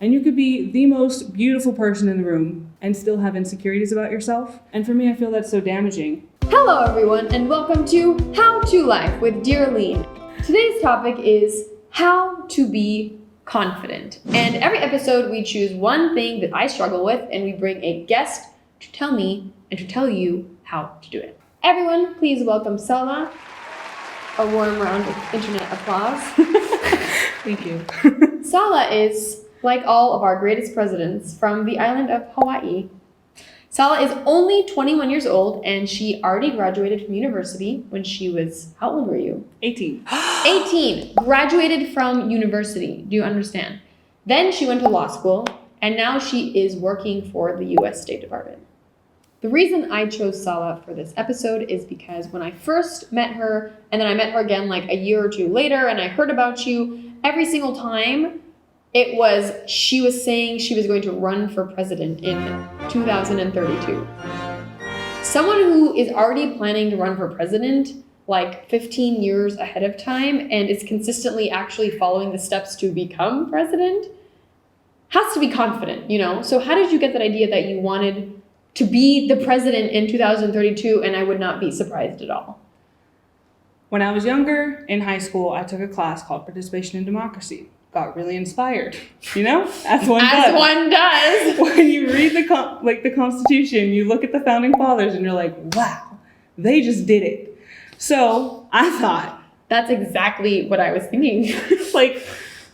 And you could be the most beautiful person in the room and still have insecurities about yourself. And for me, I feel that's so damaging. Hello everyone, and welcome to How to Life with Dear Lean. Today's topic is how to be confident. And every episode we choose one thing that I struggle with, and we bring a guest to tell me and to tell you how to do it. Everyone, please welcome Sala. A warm round of internet applause. Thank you. Sala is, like all of our greatest presidents, from the island of Hawaii. Sala is only 21 years old, and she already graduated from university when she was, how old were you? 18. 18. Graduated from university. Do you understand? Then she went to law school, and now she is working for the U.S. State Department. The reason I chose Sala for this episode is because when I first met her, and then I met her again like a year or two later, and I heard about you, every single time she was saying she was going to run for president in 2032. Someone who is already planning to run for president like 15 years ahead of time and is consistently actually following the steps to become president has to be confident, you know? So how did you get that idea that you wanted to be the president in 2032, and I would not be surprised at all? When I was younger, in high school, I took a class called Participation in Democracy. Got really inspired, you know? As one does. When you read the Constitution, you look at the Founding Fathers and you're like, wow, they just did it. So I thought, that's exactly what I was thinking. like,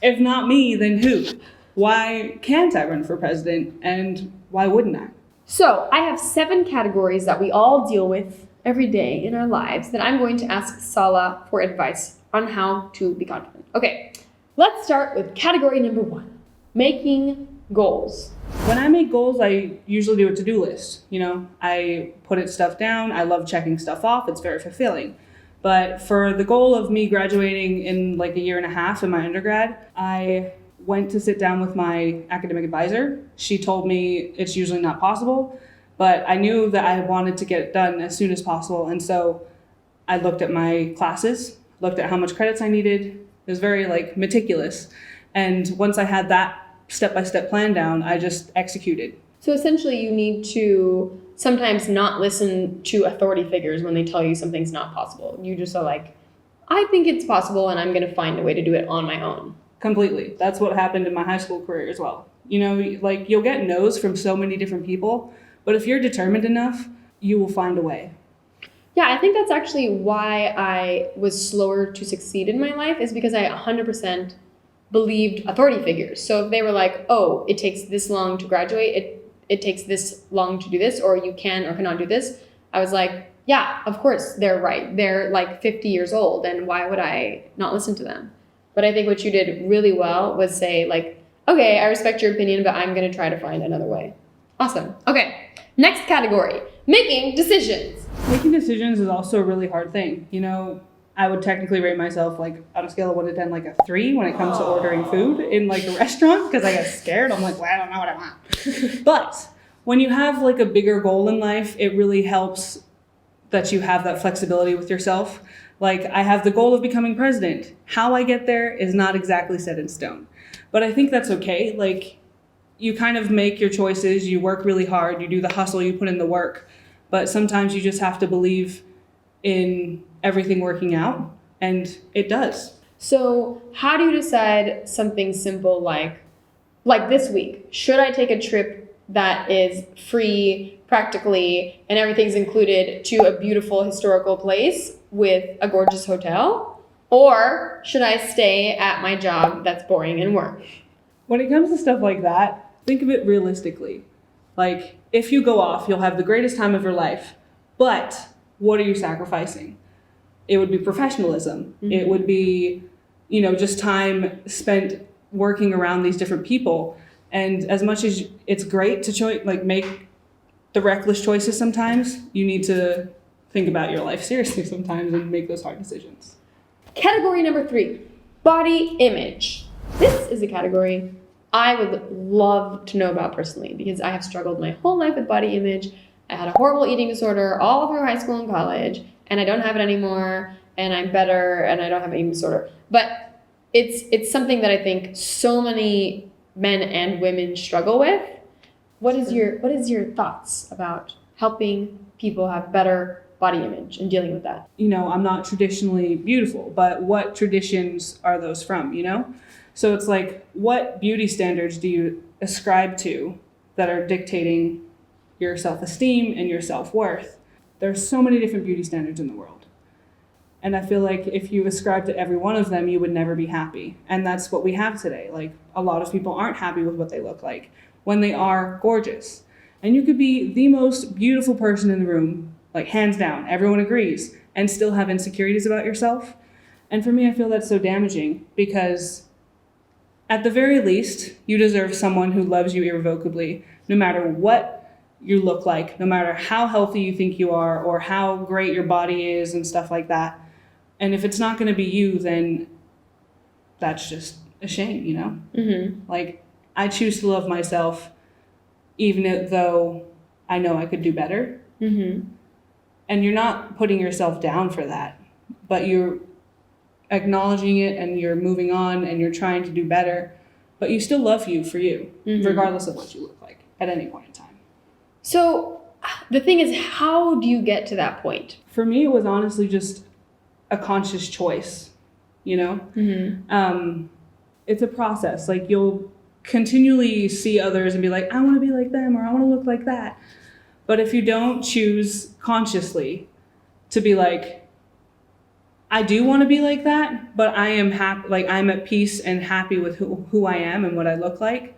if not me, then who? Why can't I run for president, and why wouldn't I? So I have 7 categories that we all deal with every day in our lives that I'm going to ask Sala for advice on how to be confident. Okay, let's start with category number 1, making goals. When I make goals, I usually do a to-do list. You know, I put stuff down. I love checking stuff off. It's very fulfilling. But for the goal of me graduating in like a year and a half in my undergrad, I went to sit down with my academic advisor. She told me it's usually not possible, but I knew that I wanted to get it done as soon as possible. And so I looked at my classes, looked at how much credits I needed. It was very meticulous. And once I had that step-by-step plan down, I just executed. So essentially you need to sometimes not listen to authority figures when they tell you something's not possible. You just are like, I think it's possible and I'm gonna find a way to do it on my own. Completely. That's what happened in my high school career as well. You know, you'll get no's from so many different people, but if you're determined enough, you will find a way. Yeah, I think that's actually why I was slower to succeed in my life, is because I 100% believed authority figures. So if they were like, oh, it takes this long to graduate, it takes this long to do this, or you can or cannot do this, I was like, yeah, of course they're right. They're like 50 years old, and why would I not listen to them? But I think what you did really well was say like, okay, I respect your opinion, but I'm going to try to find another way. Awesome. Okay. Next category, making decisions. Making decisions is also a really hard thing. You know, I would technically rate myself on a scale of 1 to 10, a 3 when it comes to ordering food in a restaurant, because I get scared. I'm like, well, I don't know what I want. But when you have a bigger goal in life, it really helps that you have that flexibility with yourself. I have the goal of becoming president. How I get there is not exactly set in stone. But I think that's okay. You kind of make your choices, you work really hard, you do the hustle, you put in the work. But sometimes you just have to believe in everything working out, and it does. So how do you decide something simple like this week? Should I take a trip that is free, practically, and everything's included to a beautiful historical place with a gorgeous hotel? Or should I stay at my job that's boring and work? When it comes to stuff like that, think of it realistically. If you go off, you'll have the greatest time of your life. But what are you sacrificing? It would be professionalism. Mm-hmm. It would be, just time spent working around these different people. And as much as it's great to make the reckless choices sometimes, you need to think about your life seriously sometimes and make those hard decisions. Category number 3, body image. This is a category I would love to know about personally, because I have struggled my whole life with body image. I had a horrible eating disorder all through high school and college, and I don't have it anymore, and I'm better, and I don't have an eating disorder. But it's something that I think so many men and women struggle with. What is your thoughts about helping people have better body image and dealing with that? You know, I'm not traditionally beautiful, but what traditions are those from, you know? So it's like, what beauty standards do you ascribe to that are dictating your self-esteem and your self-worth? There's so many different beauty standards in the world. And I feel like if you ascribe to every one of them, you would never be happy. And that's what we have today. Like, a lot of people aren't happy with what they look like when they are gorgeous. And you could be the most beautiful person in the room, like hands down, everyone agrees, and still have insecurities about yourself. And for me, I feel that's so damaging because at the very least, you deserve someone who loves you irrevocably, no matter what you look like, no matter how healthy you think you are or how great your body is and stuff like that. And if it's not going to be you, then that's just a shame, you know? Mm-hmm. Like, I choose to love myself even though I know I could do better. Mm-hmm. And you're not putting yourself down for that, but you're acknowledging it and you're moving on and you're trying to do better, but you still love you for you, regardless of what you look like at any point in time. So the thing is, how do you get to that point? For me, it was honestly just a conscious choice, you know? Mm-hmm. It's a process. Like, you'll continually see others and be like, I want to be like them, or I want to look like that. But if you don't choose consciously to be like, I do want to be like that, but I am happy, like I'm at peace and happy with who I am and what I look like,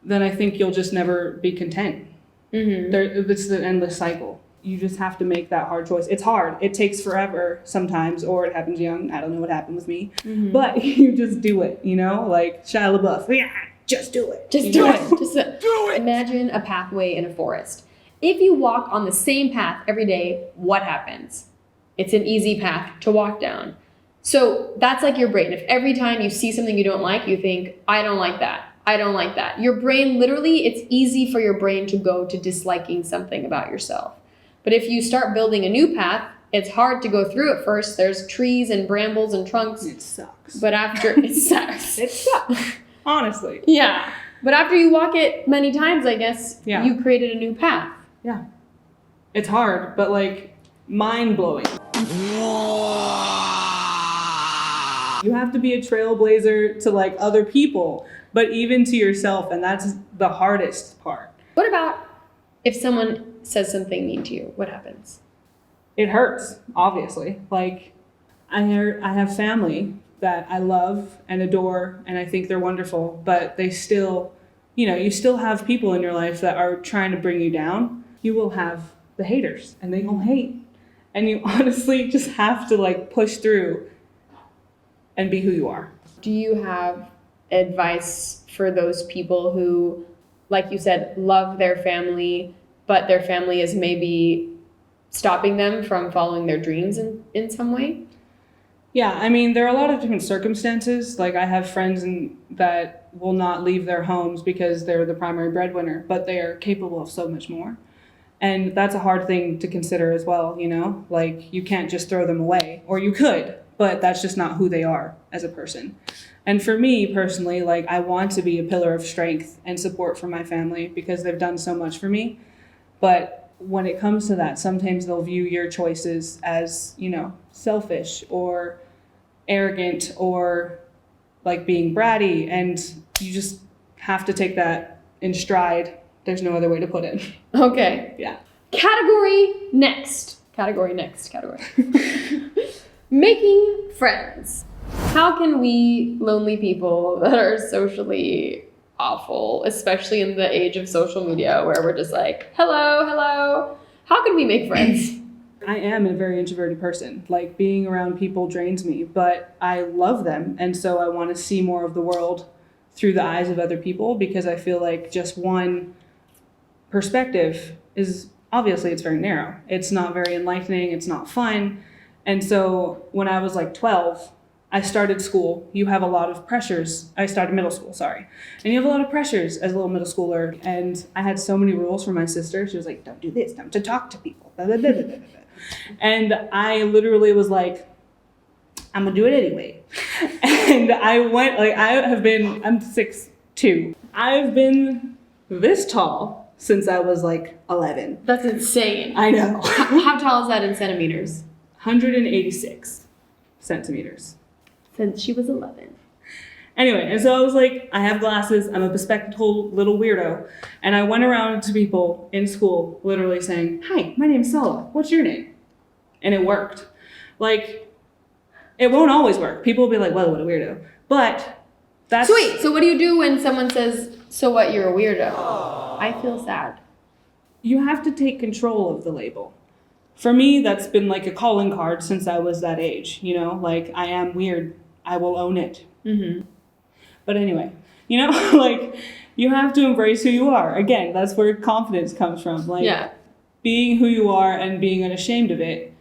then I think you'll just never be content. Mm-hmm. It's an endless cycle. You just have to make that hard choice. It's hard. It takes forever sometimes, or it happens young. I don't know what happened with me. Mm-hmm. But you just do it, you know? Like Shia LaBeouf, yeah, just do it. Just do it. Just do it. Imagine a pathway in a forest. If you walk on the same path every day, what happens? It's an easy path to walk down. So that's like your brain. If every time you see something you don't like, you think, I don't like that. I don't like that. Your brain, literally, it's easy for your brain to go to disliking something about yourself. But if you start building a new path, it's hard to go through at first. There's trees and brambles and trunks. It sucks. But after, it sucks. It sucks. Honestly. Yeah. But after you walk it many times, I guess, you created a new path. Yeah. It's hard, but like mind-blowing. You have to be a trailblazer to like other people, but even to yourself, and that's the hardest part. What about if someone says something mean to you? What happens? It hurts, obviously. Like, I have family that I love and adore, and I think they're wonderful, but they still, you know, you still have people in your life that are trying to bring you down. You will have the haters, and they will hate. And you honestly just have to like push through and be who you are. Do you have advice for those people who, like you said, love their family, but their family is maybe stopping them from following their dreams in some way? Yeah, I mean, there are a lot of different circumstances. Like, I have friends that will not leave their homes because they're the primary breadwinner, but they are capable of so much more. And that's a hard thing to consider as well, you know? Like, you can't just throw them away. Or you could, but that's just not who they are as a person. And for me, personally, like, I want to be a pillar of strength and support for my family because they've done so much for me. But when it comes to that, sometimes they'll view your choices as, you know, selfish or arrogant or like being bratty, and you just have to take that in stride. There's no other way to put it. Okay. Yeah. Category next. Making friends. How can we lonely people that are socially awful, especially in the age of social media where we're just like, hello, how can we make friends? I am a very introverted person. Like, being around people drains me, but I love them. And so I want to see more of the world through the eyes of other people, because I feel like just one perspective is, obviously it's very narrow. It's not very enlightening. It's not fun. And so when I was like 12, I started school. You have a lot of pressures. I started middle school, sorry. And you have a lot of pressures as a little middle schooler. And I had so many rules from my sister. She was like, don't do this, don't to talk to people. And I literally was like, I'm gonna do it anyway. And I went, like, I'm 2. I've been this tall since I was like 11. That's insane. I know. How tall is that in centimeters? 186 centimeters. Since she was 11. Anyway, and so I was like, I have glasses, I'm a bespectacled little weirdo. And I went around to people in school literally saying, hi, my name's Sala, what's your name? And it worked. Like, it won't always work. People will be like, well, what a weirdo. But that's... Sweet, so what do you do when someone says, so what, you're a weirdo? I feel sad. You have to take control of the label. For me, that's been like a calling card since I was that age, you know? Like, I am weird. I will own it. Mm-hmm. But anyway, you know, like, you have to embrace who you are. Again, that's where confidence comes from. Like, being who you are and being unashamed of it,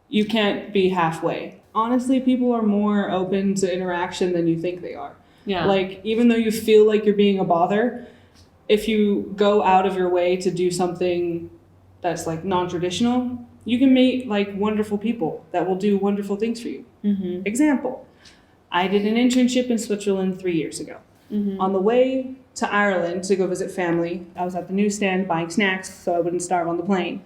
you can't be halfway. Honestly, people are more open to interaction than you think they are. Yeah. Like, even though you feel like you're being a bother, if you go out of your way to do something that's, like, non-traditional, you can meet, like, wonderful people that will do wonderful things for you. Mm-hmm. Example. I did an internship in Switzerland 3 years ago. Mm-hmm. On the way to Ireland to go visit family, I was at the newsstand buying snacks so I wouldn't starve on the plane.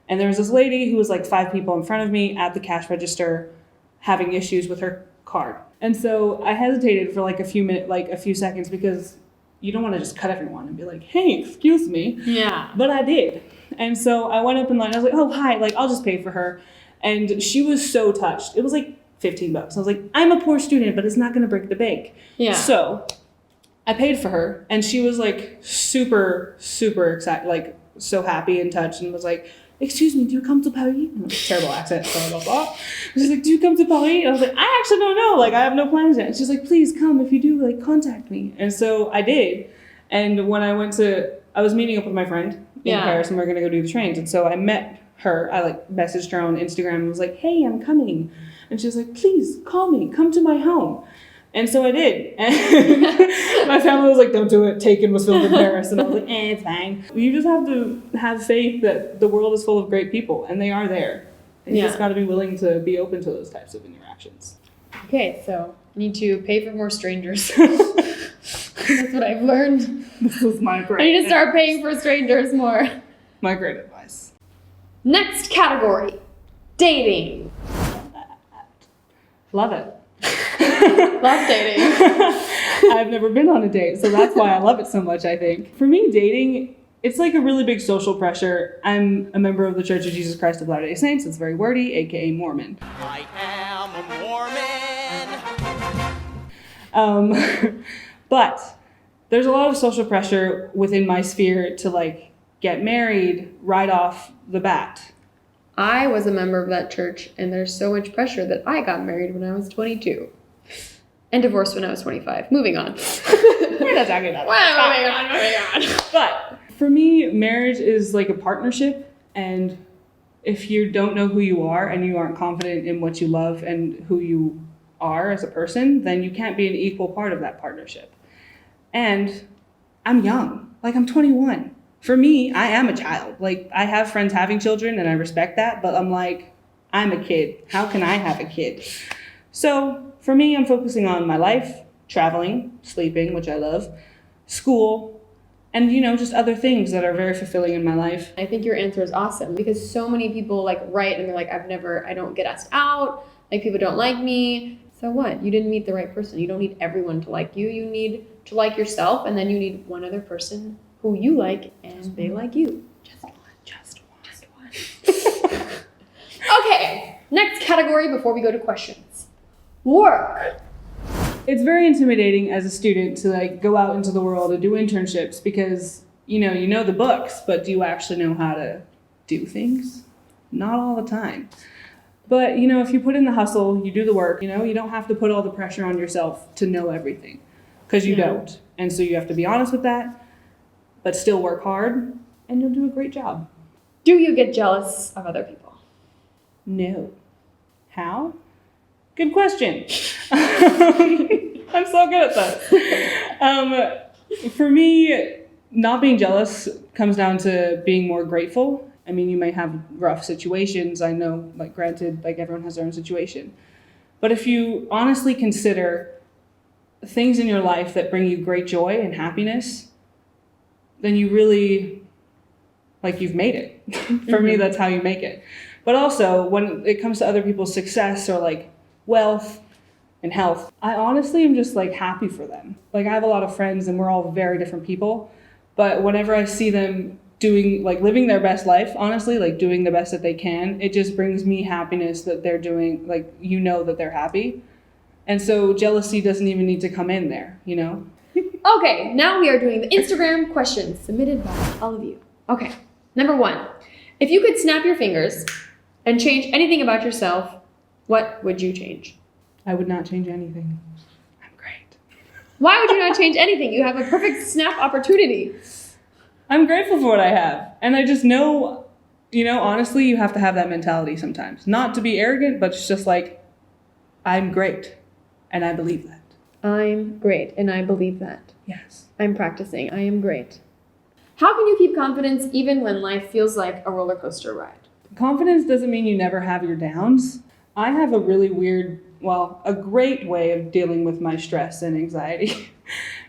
And there was this lady who was like 5 people in front of me at the cash register having issues with her card. And so I hesitated for like a few seconds because you don't want to just cut everyone and be like, hey, excuse me. Yeah. But I did. And so I went up in line. I was like, oh, hi, like I'll just pay for her. And she was so touched. It was like $15. I was like, I'm a poor student, but it's not going to break the bank. Yeah. So I paid for her, and she was like super, super excited, like so happy and touched, and was like, excuse me, do you come to Paris? Terrible accent, sorry about that. She's like, do you come to Paris? And I was like, I actually don't know, like I have no plans yet. And she's like, please come, if you do, like contact me. And so I did. And when I was meeting up with my friend in Paris, and we were going to go do the trains. And so I met her, I like messaged her on Instagram and was like, hey, I'm coming. And she was like, please call me, come to my home. And so I did. And my family was like, don't do it. Taken was filmed in Paris. And I was like, it's fine. You just have to have faith that the world is full of great people, and they are there. And you just got to be willing to be open to those types of interactions. Okay, so I need to pay for more strangers. That's what I've learned. This was my great I need to start paying for strangers more. My great advice. Next category, dating. Love it. Love dating. I've never been on a date, so that's why I love it so much, I think. For me, dating, it's like a really big social pressure. I'm a member of the Church of Jesus Christ of Latter-day Saints. It's very wordy, aka Mormon. I am a Mormon. But there's a lot of social pressure within my sphere to like get married right off the bat. I was a member of that church, and there's so much pressure that I got married when I was 22. And divorced when I was 25. Moving on. We're not talking about that. Moving on. But for me, marriage is like a partnership, and if you don't know who you are and you aren't confident in what you love and who you are as a person, then you can't be an equal part of that partnership. And I'm young. Like, I'm 21. For me, I am a child. Like, I have friends having children, and I respect that, but I'm like, I'm a kid. How can I have a kid? So for me, I'm focusing on my life, traveling, sleeping, which I love, school, and, you know, just other things that are very fulfilling in my life. I think your answer is awesome, because so many people like write and they're like, I don't get asked out. Like, people don't like me. So what? You didn't meet the right person. You don't need everyone to like you. You need to like yourself, and then you need one other person who you like and they like you. Just one. Okay, next category before we go to questions. Work. It's very intimidating as a student to like go out into the world and do internships because, you know the books, but do you actually know how to do things? Not all the time. But, you know, if you put in the hustle, you do the work, you know, you don't have to put all the pressure on yourself to know everything, because you don't. And so you have to be honest with that, but still work hard, and you'll do a great job. Do you get jealous of other people? No. How? Good question. I'm so good at that. For me, not being jealous comes down to being more grateful. I mean, you may have rough situations. I know, like, granted, like, everyone has their own situation. But if you honestly consider things in your life that bring you great joy and happiness, then you really, like, you've made it. For me, that's how you make it. But also, when it comes to other people's success or like wealth and health, I honestly am just like happy for them. Like, I have a lot of friends and we're all very different people. But whenever I see them doing, like, living their best life, honestly, like doing the best that they can, it just brings me happiness that they're doing, like, you know that they're happy. And so jealousy doesn't even need to come in there, you know? Okay, now we are doing the Instagram questions submitted by all of you. Okay, number 1. If you could snap your fingers and change anything about yourself, what would you change? I would not change anything. I'm great. Why would you not change anything? You have a perfect snap opportunity. I'm grateful for what I have. And I just know, you know, honestly, you have to have that mentality sometimes. Not to be arrogant, but it's just like, I'm great. And I believe that. I'm great, and I believe that. Yes. I'm practicing. I am great. How can you keep confidence even when life feels like a roller coaster ride? Confidence doesn't mean you never have your downs. I have a really weird, well, a great way of dealing with my stress and anxiety.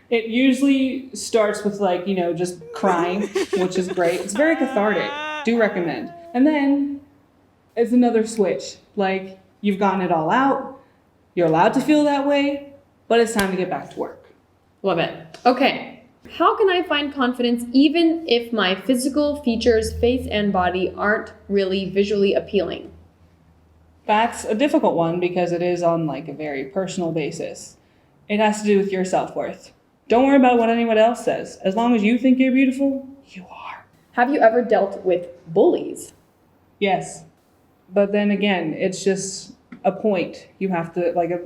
It usually starts with, like, you know, just crying, which is great. It's very cathartic. Do recommend. And then it's another switch. Like, you've gotten it all out. You're allowed to feel that way, but it's time to get back to work. Love it. Okay. How can I find confidence even if my physical features, face and body, aren't really visually appealing? That's a difficult one because it is on, like, a very personal basis. It has to do with your self-worth. Don't worry about what anyone else says. As long as you think you're beautiful, you are. Have you ever dealt with bullies? Yes. But then again, it's just a point. You have to, like, a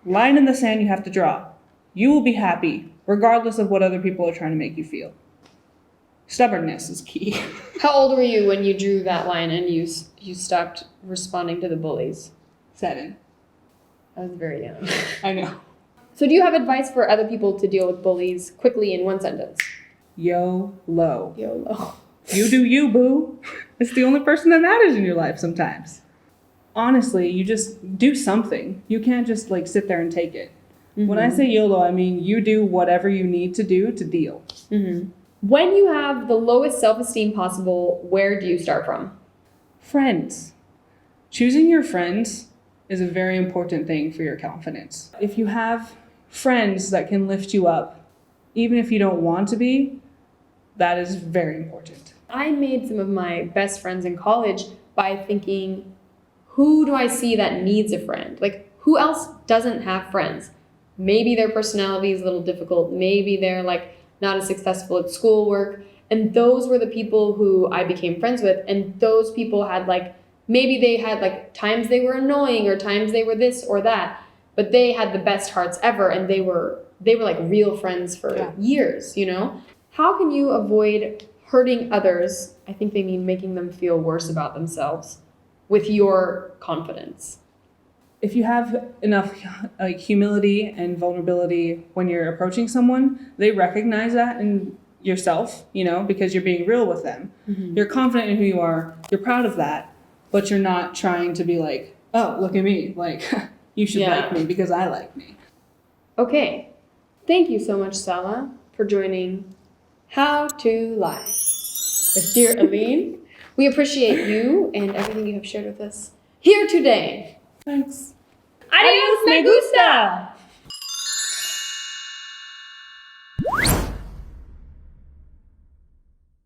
line in the sand you have to draw. You will be happy regardless of what other people are trying to make you feel. Stubbornness is key. How old were you when you drew that line and you stopped responding to the bullies? 7. I was very young. I know. So do you have advice for other people to deal with bullies quickly in one sentence? YOLO. YOLO. You do you, boo. It's the only person that matters in your life sometimes. Honestly, you just do something. You can't just, like, sit there and take it. Mm-hmm. When I say YOLO, I mean you do whatever you need to do to deal. Mm-hmm. When you have the lowest self-esteem possible, where do you start from? Friends. Choosing your friends is a very important thing for your confidence. If you have friends that can lift you up, even if you don't want to be, that is very important. I made some of my best friends in college by thinking, who do I see that needs a friend? Like, who else doesn't have friends? Maybe their personality is a little difficult. Maybe they're, like, not as successful at schoolwork. And those were the people who I became friends with. And those people had, like, maybe they had, like, times they were annoying or times they were this or that, but they had the best hearts ever. And they were like real friends for years, you know? How can you avoid hurting others? I think they mean making them feel worse about themselves with your confidence. If you have enough, like, humility and vulnerability when you're approaching someone, they recognize that in yourself, you know, because you're being real with them. Mm-hmm. You're confident in who you are. You're proud of that, but you're not trying to be like, oh, look at me. Like, you should like me because I like me. Okay. Thank you so much, Sala, for joining How to Lie with dear Aline. We appreciate you and everything you have shared with us here today. Thanks. Adios, me gusta!